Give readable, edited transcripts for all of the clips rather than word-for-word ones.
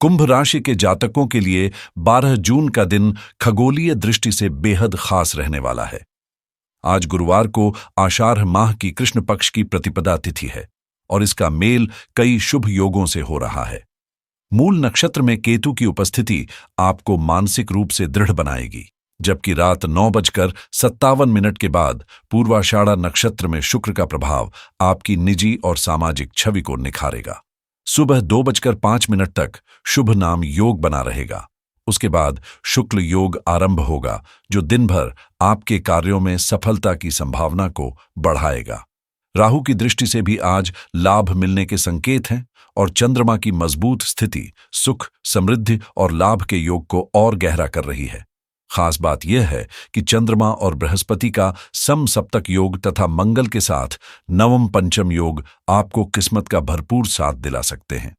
कुंभ राशि के जातकों के लिए 12 जून का दिन खगोलीय दृष्टि से बेहद खास रहने वाला है। आज गुरुवार को आषाढ़ माह की कृष्ण पक्ष की प्रतिपदा तिथि है और इसका मेल कई शुभ योगों से हो रहा है। मूल नक्षत्र में केतु की उपस्थिति आपको मानसिक रूप से दृढ़ बनाएगी, जबकि रात 9:57 के बाद पूर्वाषाढ़ा नक्षत्र में शुक्र का प्रभाव आपकी निजी और सामाजिक छवि को निखारेगा। सुबह 2:05 तक शुभ नाम योग बना रहेगा। उसके बाद शुक्ल योग आरंभ होगा, जो दिन भर आपके कार्यों में सफलता की संभावना को बढ़ाएगा। राहु की दृष्टि से भी आज लाभ मिलने के संकेत हैं और चंद्रमा की मजबूत स्थिति सुख, समृद्धि और लाभ के योग को और गहरा कर रही है। खास बात यह है कि चंद्रमा और बृहस्पति का समसप्तक योग तथा मंगल के साथ नवम पंचम योग आपको किस्मत का भरपूर साथ दिला सकते हैं।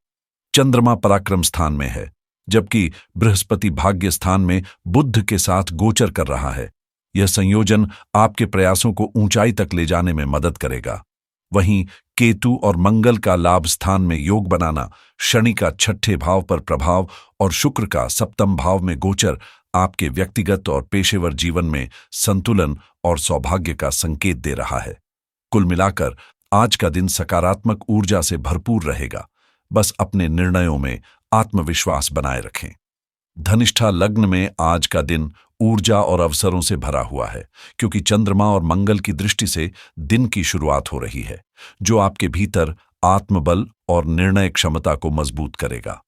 चंद्रमा पराक्रम स्थान में है, जबकि बृहस्पति भाग्य स्थान में बुध के साथ गोचर कर रहा है। यह संयोजन आपके प्रयासों को ऊंचाई तक ले जाने में मदद करेगा। वहीं केतु और मंगल का लाभ स्थान में योग बनाना, शनि का छठे भाव पर प्रभाव और शुक्र का सप्तम भाव में गोचर आपके व्यक्तिगत और पेशेवर जीवन में संतुलन और सौभाग्य का संकेत दे रहा है। कुल मिलाकर आज का दिन सकारात्मक ऊर्जा से भरपूर रहेगा। बस अपने निर्णयों में आत्मविश्वास बनाए रखें। धनिष्ठा लग्न में आज का दिन ऊर्जा और अवसरों से भरा हुआ है, क्योंकि चंद्रमा और मंगल की दृष्टि से दिन की शुरुआत हो रही है, जो आपके भीतर आत्मबल और निर्णय क्षमता को मजबूत करेगा।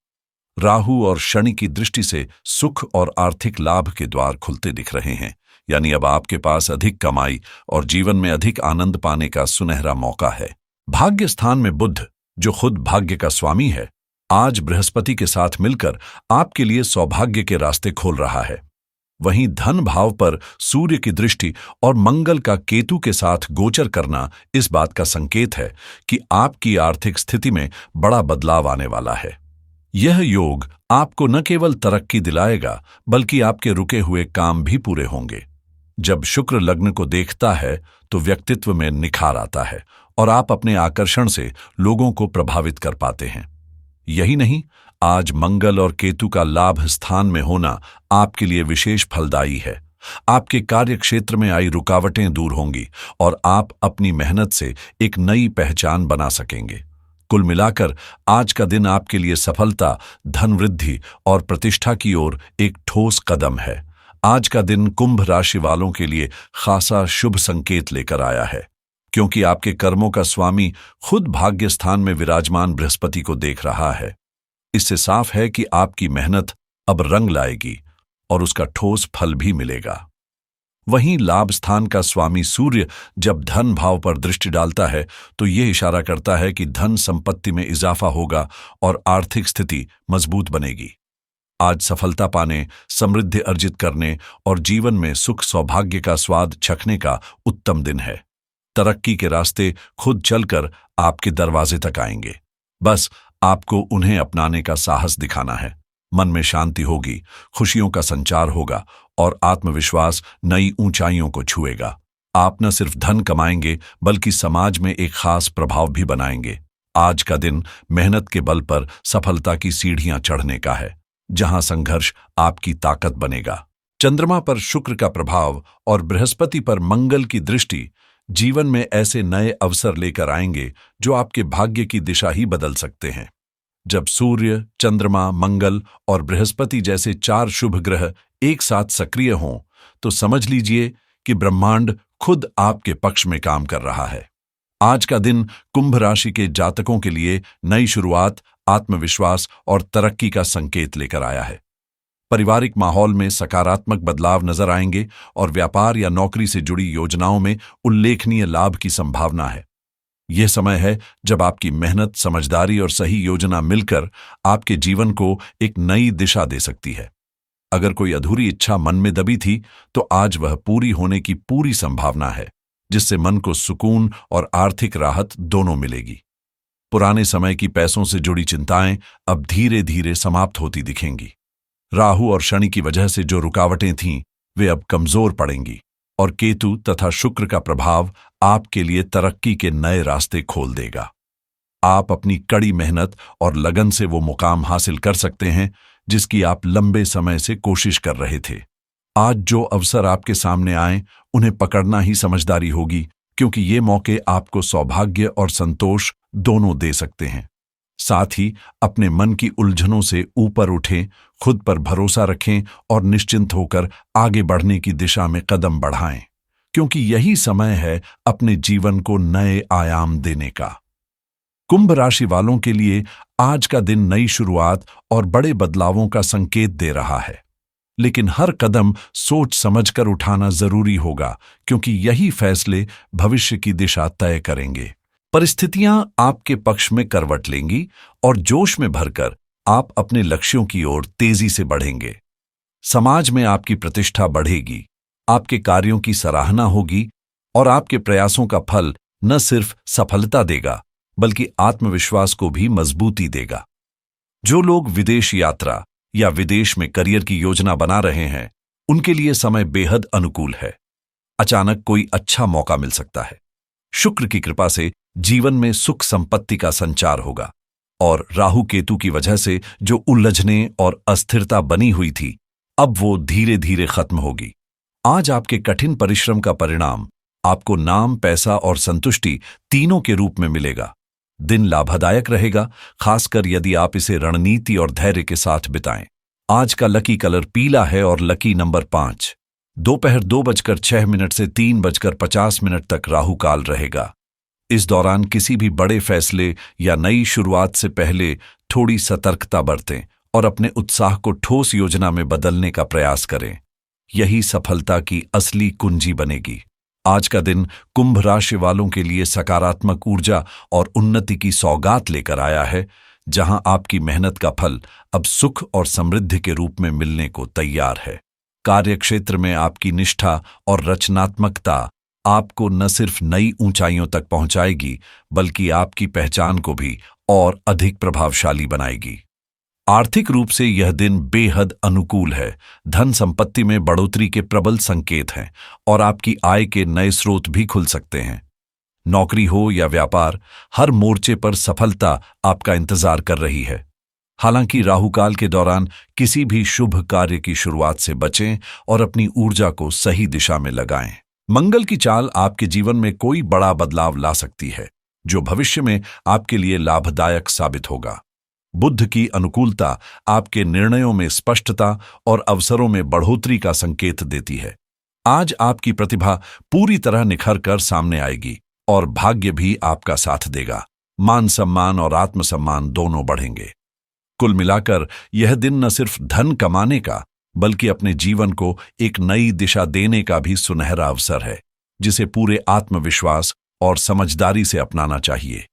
राहु और शनि की दृष्टि से सुख और आर्थिक लाभ के द्वार खुलते दिख रहे हैं, यानी अब आपके पास अधिक कमाई और जीवन में अधिक आनंद पाने का सुनहरा मौका है। भाग्य स्थान में बुध, जो खुद भाग्य का स्वामी है, आज बृहस्पति के साथ मिलकर आपके लिए सौभाग्य के रास्ते खोल रहा है। वहीं धन भाव पर सूर्य की दृष्टि और मंगल का केतु के साथ गोचर करना इस बात का संकेत है कि आपकी आर्थिक स्थिति में बड़ा बदलाव आने वाला है। यह योग आपको न केवल तरक्की दिलाएगा, बल्कि आपके रुके हुए काम भी पूरे होंगे। जब शुक्र लग्न को देखता है तो व्यक्तित्व में निखार आता है और आप अपने आकर्षण से लोगों को प्रभावित कर पाते हैं। यही नहीं, आज मंगल और केतु का लाभ स्थान में होना आपके लिए विशेष फलदायी है। आपके कार्य क्षेत्र में आई रुकावटें दूर होंगी और आप अपनी मेहनत से एक नई पहचान बना सकेंगे। कुल मिलाकर आज का दिन आपके लिए सफलता, धन वृद्धि और प्रतिष्ठा की ओर एक ठोस कदम है। आज का दिन कुंभ राशि वालों के लिए खासा शुभ संकेत लेकर आया है, क्योंकि आपके कर्मों का स्वामी खुद भाग्य स्थान में विराजमान बृहस्पति को देख रहा है। इससे साफ है कि आपकी मेहनत अब रंग लाएगी और उसका ठोस फल भी मिलेगा। वहीं लाभ स्थान का स्वामी सूर्य जब धन भाव पर दृष्टि डालता है तो यह इशारा करता है कि धन संपत्ति में इजाफा होगा और आर्थिक स्थिति मजबूत बनेगी। आज सफलता पाने, समृद्धि अर्जित करने और जीवन में सुख सौभाग्य का स्वाद चखने का उत्तम दिन है। तरक्की के रास्ते खुद चलकर आपके दरवाजे तक आएंगे। बस आपको उन्हें अपनाने का साहस दिखाना है। मन में शांति होगी, खुशियों का संचार होगा और आत्मविश्वास नई ऊंचाइयों को छुएगा। आप न सिर्फ धन कमाएंगे, बल्कि समाज में एक खास प्रभाव भी बनाएंगे। आज का दिन मेहनत के बल पर सफलता की सीढ़ियां चढ़ने का है, जहां संघर्ष आपकी ताकत बनेगा। चंद्रमा पर शुक्र का प्रभाव और बृहस्पति पर मंगल की दृष्टि जीवन में ऐसे नए अवसर लेकर आएंगे जो आपके भाग्य की दिशा ही बदल सकते हैं। जब सूर्य, चंद्रमा, मंगल और बृहस्पति जैसे 4 शुभ ग्रह एक साथ सक्रिय हों, तो समझ लीजिए कि ब्रह्मांड खुद आपके पक्ष में काम कर रहा है। आज का दिन कुंभ राशि के जातकों के लिए नई शुरुआत, आत्मविश्वास और तरक्की का संकेत लेकर आया है। पारिवारिक माहौल में सकारात्मक बदलाव नजर आएंगे और व्यापार या नौकरी से जुड़ी योजनाओं में उल्लेखनीय लाभ की संभावना है। यह समय है जब आपकी मेहनत, समझदारी और सही योजना मिलकर आपके जीवन को एक नई दिशा दे सकती है। अगर कोई अधूरी इच्छा मन में दबी थी, तो आज वह पूरी होने की पूरी संभावना है, जिससे मन को सुकून और आर्थिक राहत दोनों मिलेगी। पुराने समय की पैसों से जुड़ी चिंताएं अब धीरे धीरे समाप्त होती दिखेंगी। राहु और शनि की वजह से जो रुकावटें थीं, वे अब कमजोर पड़ेंगी और केतु तथा शुक्र का प्रभाव आपके लिए तरक्की के नए रास्ते खोल देगा। आप अपनी कड़ी मेहनत और लगन से वो मुकाम हासिल कर सकते हैं जिसकी आप लंबे समय से कोशिश कर रहे थे। आज जो अवसर आपके सामने आए उन्हें पकड़ना ही समझदारी होगी, क्योंकि ये मौके आपको सौभाग्य और संतोष दोनों दे सकते हैं। साथ ही अपने मन की उलझनों से ऊपर उठें, खुद पर भरोसा रखें और निश्चिंत होकर आगे बढ़ने की दिशा में कदम बढ़ाएं, क्योंकि यही समय है अपने जीवन को नए आयाम देने का। कुंभ राशि वालों के लिए आज का दिन नई शुरुआत और बड़े बदलावों का संकेत दे रहा है, लेकिन हर कदम सोच समझकर उठाना जरूरी होगा, क्योंकि यही फैसले भविष्य की दिशा तय करेंगे। परिस्थितियां आपके पक्ष में करवट लेंगी और जोश में भरकर आप अपने लक्ष्यों की ओर तेजी से बढ़ेंगे। समाज में आपकी प्रतिष्ठा बढ़ेगी, आपके कार्यों की सराहना होगी और आपके प्रयासों का फल न सिर्फ सफलता देगा बल्कि आत्मविश्वास को भी मजबूती देगा। जो लोग विदेश यात्रा या विदेश में करियर की योजना बना रहे हैं, उनके लिए समय बेहद अनुकूल है। अचानक कोई अच्छा मौका मिल सकता है। शुक्र की कृपा से जीवन में सुख संपत्ति का संचार होगा और राहु केतु की वजह से जो उलझने और अस्थिरता बनी हुई थी, अब वो धीरे धीरे खत्म होगी। आज आपके कठिन परिश्रम का परिणाम आपको नाम, पैसा और संतुष्टि तीनों के रूप में मिलेगा। दिन लाभदायक रहेगा, खासकर यदि आप इसे रणनीति और धैर्य के साथ बिताएं। आज का लकी कलर पीला है और लकी नंबर 5। दोपहर 2:06 से 3:50 तक राहु काल रहेगा। इस दौरान किसी भी बड़े फैसले या नई शुरुआत से पहले थोड़ी सतर्कता बरतें और अपने उत्साह को ठोस योजना में बदलने का प्रयास करें। यही सफलता की असली कुंजी बनेगी। आज का दिन कुंभ राशि वालों के लिए सकारात्मक ऊर्जा और उन्नति की सौगात लेकर आया है, जहां आपकी मेहनत का फल अब सुख और समृद्धि के रूप में मिलने को तैयार है। कार्यक्षेत्र में आपकी निष्ठा और रचनात्मकता आपको न सिर्फ नई ऊंचाइयों तक पहुंचाएगी, बल्कि आपकी पहचान को भी और अधिक प्रभावशाली बनाएगी। आर्थिक रूप से यह दिन बेहद अनुकूल है। धन संपत्ति में बढ़ोतरी के प्रबल संकेत हैं और आपकी आय के नए स्रोत भी खुल सकते हैं। नौकरी हो या व्यापार, हर मोर्चे पर सफलता आपका इंतजार कर रही है। हालांकि राहुकाल के दौरान किसी भी शुभ कार्य की शुरुआत से बचें और अपनी ऊर्जा को सही दिशा में लगाएं। मंगल की चाल आपके जीवन में कोई बड़ा बदलाव ला सकती है, जो भविष्य में आपके लिए लाभदायक साबित होगा। बुध की अनुकूलता आपके निर्णयों में स्पष्टता और अवसरों में बढ़ोतरी का संकेत देती है। आज आपकी प्रतिभा पूरी तरह निखर कर सामने आएगी और भाग्य भी आपका साथ देगा। मान सम्मान और आत्मसम्मान दोनों बढ़ेंगे। कुल मिलाकर यह दिन न सिर्फ धन कमाने का, बल्कि अपने जीवन को एक नई दिशा देने का भी सुनहरा अवसर है, जिसे पूरे आत्मविश्वास और समझदारी से अपनाना चाहिए।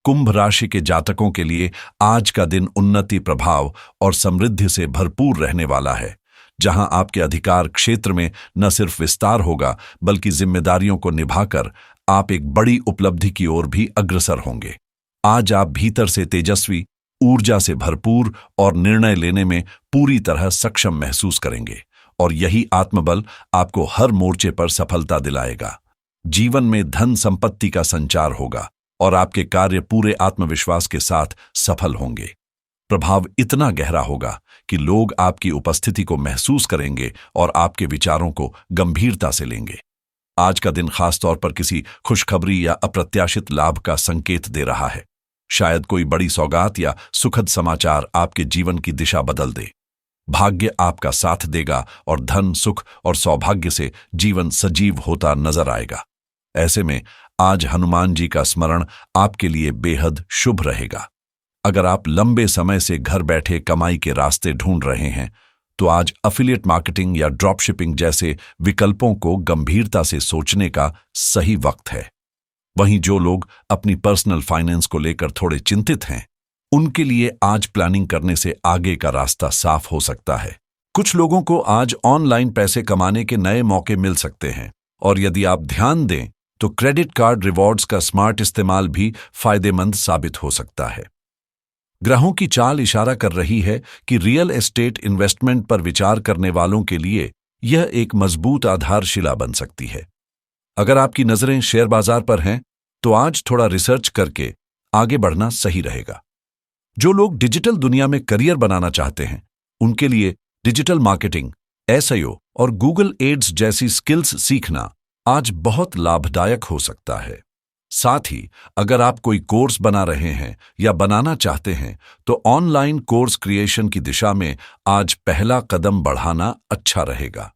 कुंभ राशि के जातकों के लिए आज का दिन उन्नति, प्रभाव और समृद्धि से भरपूर रहने वाला है, जहां आपके अधिकार क्षेत्र में न सिर्फ विस्तार होगा, बल्कि जिम्मेदारियों को निभाकर आप एक बड़ी उपलब्धि की ओर भी अग्रसर होंगे। आज आप भीतर से तेजस्वी, ऊर्जा से भरपूर और निर्णय लेने में पूरी तरह सक्षम महसूस करेंगे, और यही आत्मबल आपको हर मोर्चे पर सफलता दिलाएगा। जीवन में धन संपत्ति का संचार होगा और आपके कार्य पूरे आत्मविश्वास के साथ सफल होंगे। प्रभाव इतना गहरा होगा कि लोग आपकी उपस्थिति को महसूस करेंगे और आपके विचारों को गंभीरता से लेंगे। आज का दिन खास तौर पर किसी खुशखबरी या अप्रत्याशित लाभ का संकेत दे रहा है। शायद कोई बड़ी सौगात या सुखद समाचार आपके जीवन की दिशा बदल दे। भाग्य आपका साथ देगा और धन, सुख और सौभाग्य से जीवन सजीव होता नजर आएगा। ऐसे में आज हनुमान जी का स्मरण आपके लिए बेहद शुभ रहेगा। अगर आप लंबे समय से घर बैठे कमाई के रास्ते ढूंढ रहे हैं, तो आज एफिलिएट मार्केटिंग या ड्रॉप शिपिंग जैसे विकल्पों को गंभीरता से सोचने का सही वक्त है। वहीं जो लोग अपनी पर्सनल फाइनेंस को लेकर थोड़े चिंतित हैं, उनके लिए आज प्लानिंग करने से आगे का रास्ता साफ हो सकता है। कुछ लोगों को आज ऑनलाइन पैसे कमाने के नए मौके मिल सकते हैं, और यदि आप ध्यान दें तो क्रेडिट कार्ड रिवॉर्ड्स का स्मार्ट इस्तेमाल भी फायदेमंद साबित हो सकता है। ग्रहों की चाल इशारा कर रही है कि रियल एस्टेट इन्वेस्टमेंट पर विचार करने वालों के लिए यह एक मजबूत आधारशिला बन सकती है। अगर आपकी नजरें शेयर बाजार पर हैं, तो आज थोड़ा रिसर्च करके आगे बढ़ना सही रहेगा। जो लोग डिजिटल दुनिया में करियर बनाना चाहते हैं, उनके लिए डिजिटल मार्केटिंग, एसईओ और गूगल एड्स जैसी स्किल्स सीखना आज बहुत लाभदायक हो सकता है। साथ ही अगर आप कोई कोर्स बना रहे हैं या बनाना चाहते हैं तो ऑनलाइन कोर्स क्रिएशन की दिशा में आज पहला कदम बढ़ाना अच्छा रहेगा।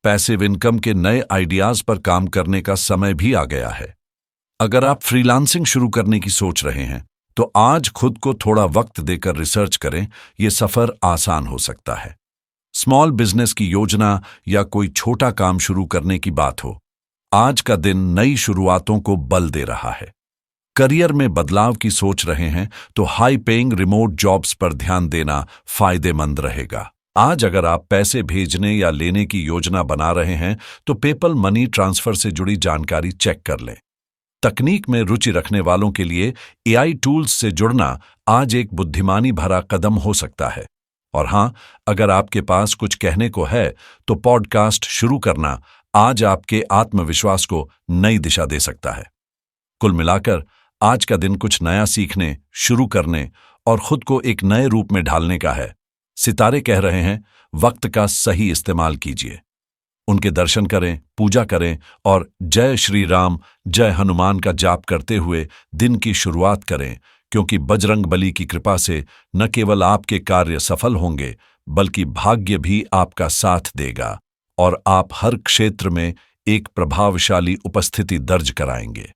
पैसिव इनकम के नए आइडियाज पर काम करने का समय भी आ गया है। अगर आप फ्रीलांसिंग शुरू करने की सोच रहे हैं तो आज खुद को थोड़ा वक्त देकर रिसर्च करें, यह सफर आसान हो सकता है। स्मॉल बिजनेस की योजना या कोई छोटा काम शुरू करने की बात हो, आज का दिन नई शुरुआतों को बल दे रहा है। करियर में बदलाव की सोच रहे हैं तो हाई पेइंग रिमोट जॉब्स पर ध्यान देना फायदेमंद रहेगा। आज अगर आप पैसे भेजने या लेने की योजना बना रहे हैं तो पेपल मनी ट्रांसफर से जुड़ी जानकारी चेक कर लें। तकनीक में रुचि रखने वालों के लिए एआई टूल्स से जुड़ना आज एक बुद्धिमानी भरा कदम हो सकता है। और हां, अगर आपके पास कुछ कहने को है तो पॉडकास्ट शुरू करना आज आपके आत्मविश्वास को नई दिशा दे सकता है। कुल मिलाकर आज का दिन कुछ नया सीखने, शुरू करने और खुद को एक नए रूप में ढालने का है। सितारे कह रहे हैं, वक्त का सही इस्तेमाल कीजिए। उनके दर्शन करें, पूजा करें और जय श्री राम, जय हनुमान का जाप करते हुए दिन की शुरुआत करें, क्योंकि बजरंगबली की कृपा से न केवल आपके कार्य सफल होंगे बल्कि भाग्य भी आपका साथ देगा और आप हर क्षेत्र में एक प्रभावशाली उपस्थिति दर्ज कराएंगे।